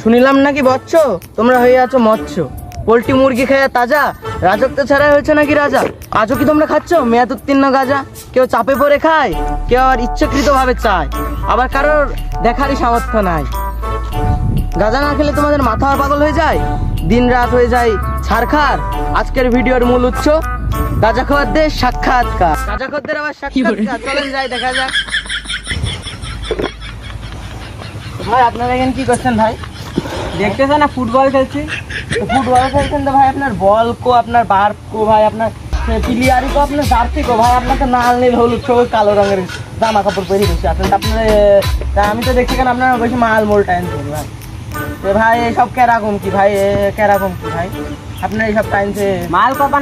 শুনিলাম নাকি বচ্চ তোমরা হয়ে আছো মৎস্য, পোল্ট্রি মুরগি খেয়ে তাজা, রাজত্ব ছাড়াই হয়েছে নাকি রাজা। আজও কি তোমরা খাচ্ছ মেয়াদ উত্তীর্ণ গাজা? কেউ চাপে পড়ে খায়, কেউ আর ইচ্ছাকৃতভাবে চায়, আবার কারোর দেখারই সামর্থ্য নাই। গাজা না খেলে তোমাদের মাথা পাগল হয়ে যায়, দিন রাত হয়ে যায় ছারখার। আজকের ভিডিওর মূল উৎস গাজা খোয়ারদের সাক্ষাৎকার। গাজা খোয়ারদের আবার সাক্ষাৎকার, চলেন যাই দেখা যাক। ভাই আপনারা এখানে কি করছেন ভাই? দেখতেছে না ফুটবল খেলছি। ফুটবল খেলছেন তো ভাই, আপনার বল কো, আপনার বার কো ভাই, আপনার প্লেয়ারই কো, আপনার জার্সি কো ভাই? আপনার তো লাল নীল হলুদ সবুজ কালো রঙের জামা কাপড় পরে বসে আছেন, আপনার আমি তো দেখছি কেন আপনার বেশি মাল মোল টাইম ভাই। তো ভাই এইসব কেরাকম কি ভাই, কেরাকম কি ভাই আপনার এইসব টাইমসে? মাল কবা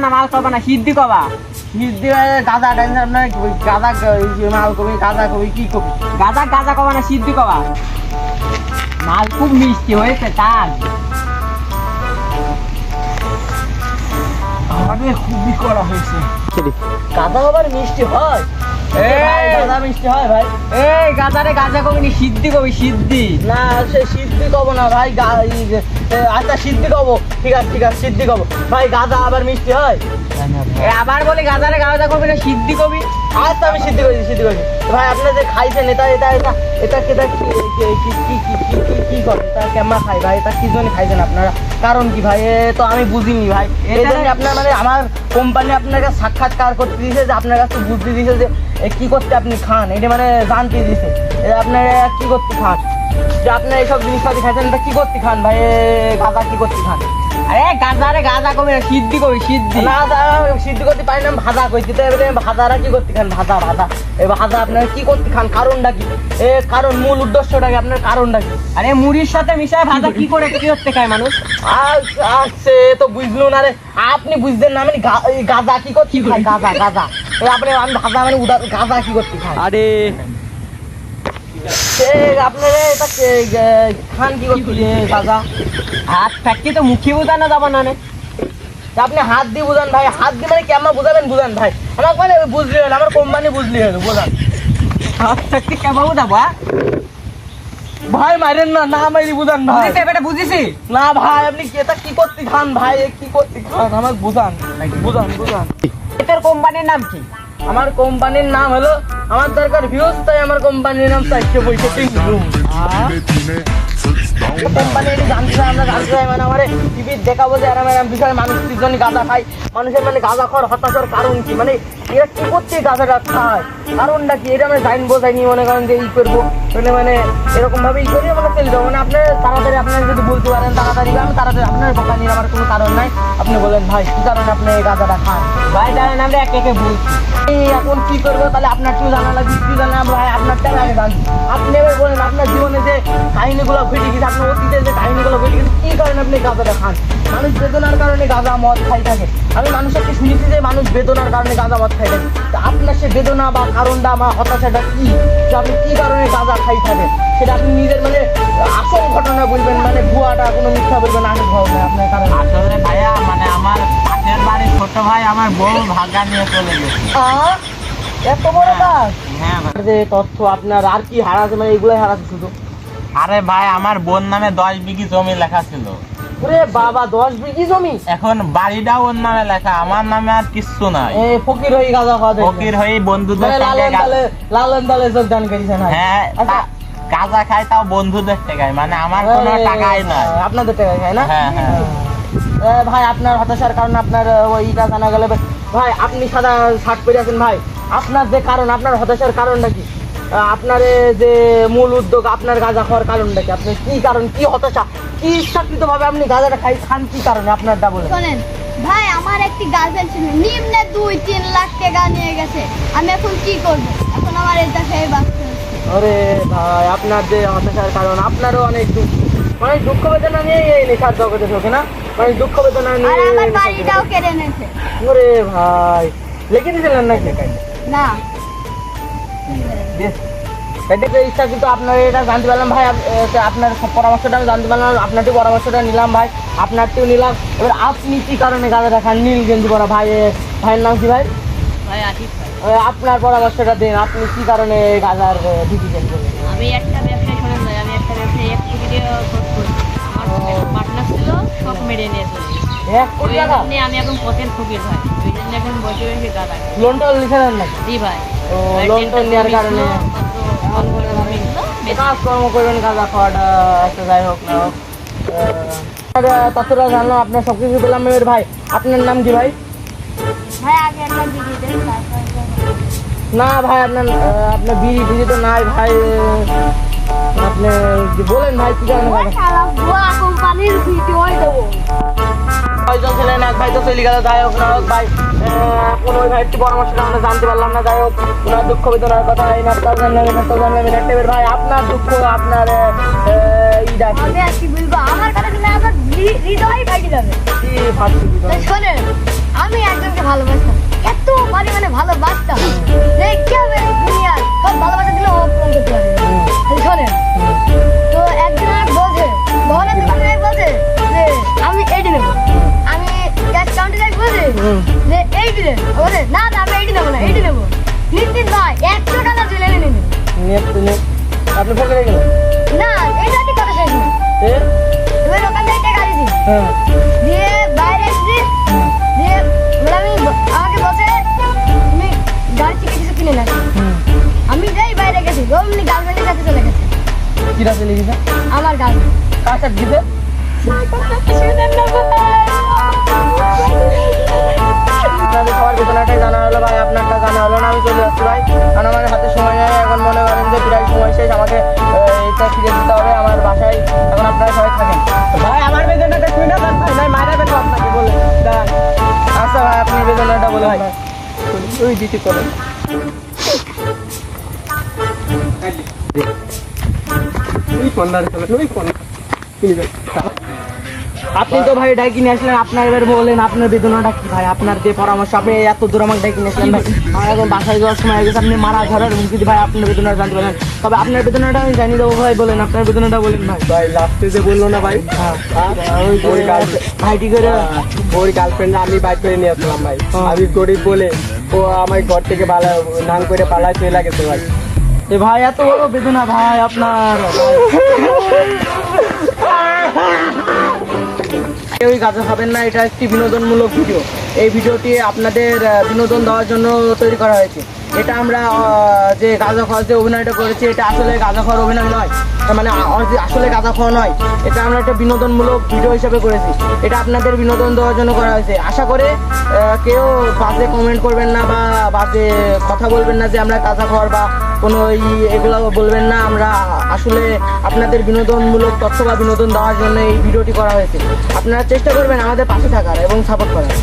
না সিদ্ধি কবা। সিদ্ধি ভাই গাঁদা টাইমসে আপনার গাঁদা মাল কবি, গাঁদা কবি, কি কবি? গাজা কবা না সিদ্ধি কবা। মাল খুব মিষ্টি হয়েছে তার। আমাদের খুবই করা হয়েছে। গাঁদা আবার মিষ্টি হয়? গাঁদা মিষ্টি হয় ভাই? এই গাজারে গাজা কবি নি, সিদ্ধি কবি, সিদ্ধি। না সে সিদ্ধি কব না ভাই, আচ্ছা সিদ্ধি কব, ঠিক আছে ঠিক আছে সিদ্ধি কব ভাই। গাঁদা আবার মিষ্টি হয়? আবার বলি গাজারে গাজা কবি না সিদ্ধি কবি। আচ্ছা আমি সিদ্ধি করেছি, সিদ্ধি করেছি ভাই। আপনার যে খাইছেন এটা এটা এটা এটা এটা কি করেন? তা কেমন খাই ভাই? এটা কি জন্য খাইছেন আপনারা? কারণ কি ভাই? তো আমি বুঝিনি ভাই। এই জন্য আপনার মানে আমার কোম্পানি আপনাকে সাক্ষাৎকার করতে দিয়েছে, যে আপনার কাছে বুঝতে দিয়েছে যে কি করতে আপনি খান, এটা মানে জানতে দিয়েছে আপনার কি করতে খান, যে আপনার এইসব জিনিসপাতি খাইছেন এটা কি করতে খান ভাই? গাঁদা কি করতে খান? আরে গাজারে গাজা কবি না সিদ্ধি কবি, সিদ্ধি। না সিদ্ধি করতে পারি না, ভাজা করতে। তো এবারে ভাজারা কি করতে খান? ভাজা ভাজা এই ভাজা আপনারা কি করতে খান? কারণটা কি? কারণ মূল উদ্দেশ্যটা কি আপনার? কারণটা কি? আরে মুড়ির সাথে মিশায় ভাজা কি করে কি করতে খায় মানুষ? সে তো বুঝলো না রে, আপনি বুঝতেন না। মানে গাঁদা কি করতে খায়? গাঁদা গাঁদা আপনি আমি ভাজা মানে গাঁদা কি করতে খায়? আরে আপনারা এটা খান কি করতে গাঁদা? হাত ফ্যাক্টরি তো মুখে বোঝানো যাবে না রে। আপনি হাত দিয়ে বুঝান ভাই, হাত দিয়ে মানে কেমন বুঝাবেন? বুঝান ভাই, আমার মানে বুঝলি হলো, আমার কোম্পানি বুঝলি হলো, বুঝান। হাত ফ্যাক্টরি কেমন বোঝাবো? ভাই মারেন না, না মারি বুঝান ভাই। এটা বুঝেছি না ভাই, আপনি এটা কি করতে খান ভাই? কি করতে খান আমার বুঝান, বুঝান বুঝান। তোর কোম্পানির নাম কি? আমার কোম্পানির নাম হলো, আমার দরকার ভিউজ, তাই আমার কোম্পানির নাম 465 কোম্পানি এটি জানতে চাই, আমরা জানতে চাই মানে আমার টিভির দেখাবো যে এরম এরম বিষয়ে মানুষ তিনজনই গাঁজা খায়। মানুষের মানে গাঁজা খাওয়ার হতাশার কারণ কি, মানে এরা কি করছে গাঁজাটা খায়, কারণটা কি? এটা আমরা জানবো, জানি মনে করেন যে ই করবো মানে এরকম ভাবে ই করে মানে চলে যাবো। মানে আপনার তাড়াতাড়ি আপনার যদি বলতে পারেন তাড়াতাড়ি, আমি তাড়াতাড়ি আপনার বোকা নিয়ে আমার কোনো কারণ নাই। আপনি বলেন ভাই কি কারণে আপনি এই গাঁজাটা খান? ভাই জানেন আমরা একে একে বলছি। এখন কি করবো তাহলে? আপনার কেউ জানা লাগবে, কি জানা ভাই? আপনারটাই আগে জানছি। আপনি এবার বলেন আপনার জীবনে যে কাহিনীগুলো ঘটে গেছে, আপনার অতীতে যে কাহিনীগুলো ঘটে গেছে, কি কারণে আপনি গাঁজাটা খান? মানুষ বেদনার কারণে গাঁজা মদ খাই থাকে। আমি মানুষের শুনেছি যে মানুষ বেদনার কারণে গাঁজা মদ খাই থাকে। তা আপনার সে বেদনা বা কারণটা বা হতাশাটা কি, যে আপনি কি কারণে গাঁজা খাই থাকেন? সেটা আপনি নিজের মানে আসল ঘটনা বলবেন, মানে ভুয়াটা কোনো মিথ্যা বলবেন, আসল ঘটনা আপনার কারণ। আসলে ভাইয়া মানে আমার পাশের বাড়ির ছোট ভাই আমার বউ ভাগা নিয়ে চলে গেছে। এত বড় কাজ? হ্যাঁ ভাই। যে তথ্য আপনার আর কি হারাছে, মানে এগুলাই হারাছে শুধু? আরে ভাই আমার বোন নামে 10 বিঘি জমি লেখা ছিল। ওরে বাবা, 10 বিঘি জমি? এখন বাড়িটাও ওর নামে লেখা, আমার নামে আর কিচ্ছু নাই। ফকির হয়ে গাঁজা খাওয়া দেখে? ফকির হয়ে বন্ধুদের মানে সঙ্গে লালন দালে যোগদান করেছেন? হ্যাঁ, গাঁজা খাই তাও বন্ধুদের টাকায়, মানে আমার কোনো টাকাই নাই। আপনাদের টাকা খায় না? হ্যাঁ হ্যাঁ। ভাই আপনার হতাশার কারণ আপনার ওইটা জানা গেলে ভাই, আপনি সাদা শার্ট পরে আছেন ভাই, আপনার যে কারণ, আপনার হতাশার কারণটা কি? আপনার যে মূল উদ্যোগ, আপনার গাঁজা খাওয়ার কারণটা কি? আপনি কি কারণ, কি হতাশা, কি ইচ্ছাকৃত ভাবে আপনি গাঁজাটা খান কি কারণে? আপনারটা বলেন। শোনেন ভাই, আমার একটি গার্লফ্রেন্ড ছিল, নিম্নে 2-3 লাখ টাকা নিয়ে গেছে। আমি এখন কি করব? এখন আমার এটা খেয়ে বাঁচতে হচ্ছে। আরে ভাই, আপনার যে হতাশার কারণ, আপনারও অনেক দুঃখ, মানে দুঃখ বেদনা নিয়ে এই নেশার জগতে ঢোকে না, মানে দুঃখ বেদনা আর নিয়ে। আমার বাড়িটাও কেড়ে নিয়েছে। ওরে ভাই, লিখে দিয়েছিলেন নাকি? না, ইচ্ছা কিন্তু আপনার এটা জানতে পারলাম ভাই, আপনার পরামর্শটা আমি জানতে পারলাম, আপনারটি পরামর্শটা নিলাম ভাই, আপনারটিও নিলাম। এবার আপনি কি কারণে গাঁজা খান? নীল গেঞ্জি পরা ভাই, ভাইয়ের নাম কি ভাই? ভাই আশিস ভাই, আপনার পরামর্শটা দিন, আপনি কি কারণে গাঁজার ডিসিশন করলেন? আমি একটা ব্যবসায় শোনেন ভাই, আমি একটা ব্যবসায় 1 কোটি টাকা খরচ করছি। মেরে নিয়ে চলে গেছে। 1 কোটি ওই টাকা জন্যে আমি এখন পথের ফকির ভাই, ওই জন্য এখন বসে বসে গাদা খাই। লোনটা লিখে দেন নাকি? জি ভাই। ও, আর লোন টোন টেনটা নেওয়ার কমিয়েছিল, কারণে অল্প করে কমিয়েছিল, বেশি কাজকর্ম করবেন, গাঁজা খাওয়াটা একটা যাই হোক না হোক। ততটা জানলাম, আপনার সব কিছু পেলাম এবার ভাই। আপনার নাম কি ভাই? ভাই আগে একটা বিড়ি দেন, তারপর না ভাই, আপনার বিড়ি টিড়ি তো নাই ভাই। আপনি কি বলেন ভাই, কি জানেন ওই শালা বুয়া কোম্পানির ভিডিওই দেবো। কয়জন ছিলেন? এক ভাই তো চলে গেল, যাই হোক না হোক ভাই। কোন ওই ভাইয়ের পরামর্শটা আমরা জানতে পারলাম না, যাই হোক। ওনার দুঃখ বেদনার কথা এই নাটকটা জানলাম, এই নাটকটা জানলাম, এই নাটকের ভাই আপনার দুঃখ, আপনার ইটা কি? আমি আর কি বলবো, আমার কথা শুনে আমার হৃদয় ভাঙে যাবে। কি ভাবছি কি তো ভাই? শোনেন, আমি একজনকে ভালোবাসতাম, এত পরিমাণে ভালোবাসতাম যে কেউ এই দুনিয়ার সব ভালোবাসা দিলে ও পূরণ করতে পারে না। তাহলে শোনেন, তো একদিন আমাকে বলছে, ভবনের দোকানে যাই বলছে যে আমি এইটি নেবো, আমি ক্যাশ কাউন্টে যাই বলছে যে এইটি নেবো, বলছে না না আমি এইটি নেবো না, এইটি নেবো। নিশ্চিত নয়, 100 টাকা চলে এনে নিন। নেট তো নেট। আপনি ফেলে গেলেন? না এইটা ঠিক কথা শেষ না। এ? এবার ওখান থেকে টাকা দিয়েছি, হ্যাঁ। দিয়ে বাইরে এসেছি, দিয়ে বলে আমাকে বলছে তুমি গাড়ি থেকে কিছু কিনে না। আমি যাই বাইরে গেছি, অমনি গার্লফ্রেন্ডের কাছে চলে গেছে। কি রাতে লিখেছে? আমার গার্লফ্রেন্ড কার সাথে দিতে? আপনাদের সবার বেতনটাই জানা হলো ভাই, আপনারটা জানা হলো না। আমি চলে যাচ্ছি ভাই, কারণ আমার হাতে সময় নেই। এখন মনে করেন যে প্রায় সময় শেষ, আমাকে এটা ফিরে দিতে হবে আমার বাসায়। এখন আপনারা সবাই থাকেন ভাই। আমার বেতনটা শুনে না ভাই, নাই মারা দেবো আপনাকে বলে দাঁড়ান। আচ্ছা ভাই, আপনি বেতনটা বলে ভাই ওই দিতে করেন। আপনি তো ভাই ডাকি নিয়ে আসলেন, আপনার এবার বলেন আপনার বেদনাটা কি ভাই? আপনার যে পরামর্শ, আপনি এত দূর আমাকে ডাকি নিয়ে আসলেন ভাই, আমার এখন বাসায় যাওয়ার সময় হয়ে গেছে, আপনি মারা ধরার হুমকি দিয়ে ভাই আপনার বেদনাটা জানতে পারেন। তবে আপনার বেদনাটা আমি জানিয়ে দেবো ভাই, বলেন আপনার বেদনাটা বলেন ভাই। ভাই লাস্টে যে বললো না ভাই, ওই ভাইটি করে ওর গার্লফ্রেন্ড আমি বাইক করে নিয়ে আসলাম ভাই। আমি গরিব বলে ও আমার ঘর থেকে নাং করে পালায় চলে গেছে ভাই। এ ভাই এত বড় বেদনা ভাই আপনার। কেউই গাঁজা খাবেন না, এটা একটি বিনোদনমূলক ভিডিও। এই ভিডিওটি আপনাদের বিনোদন দেওয়ার জন্য তৈরি করা হয়েছে। এটা আমরা যে গাঁজা খাওয়ার যে অভিনয়টা করেছি, এটা আসলে গাঁজা খাওয়ার অভিনয় নয়, মানে আসলে গাঁজা খাওয়া নয়। এটা আমরা একটা বিনোদনমূলক ভিডিও হিসেবে করেছি। এটা আপনাদের বিনোদন দেওয়ার জন্য করা হয়েছে। আশা করে কেউ বাজে কমেন্ট করবেন না বা বাজে কথা বলবেন না যে আমরা গাঁজা খাওয়ার বা কোনো এগুলো বলবেন না। আমরা আসলে আপনাদের বিনোদনমূলক তথ্য বা বিনোদন দেওয়ার জন্য এই ভিডিওটি করা হয়েছে। আপনারা চেষ্টা করবেন আমাদের পাশে থাকার এবং সাপোর্ট করার।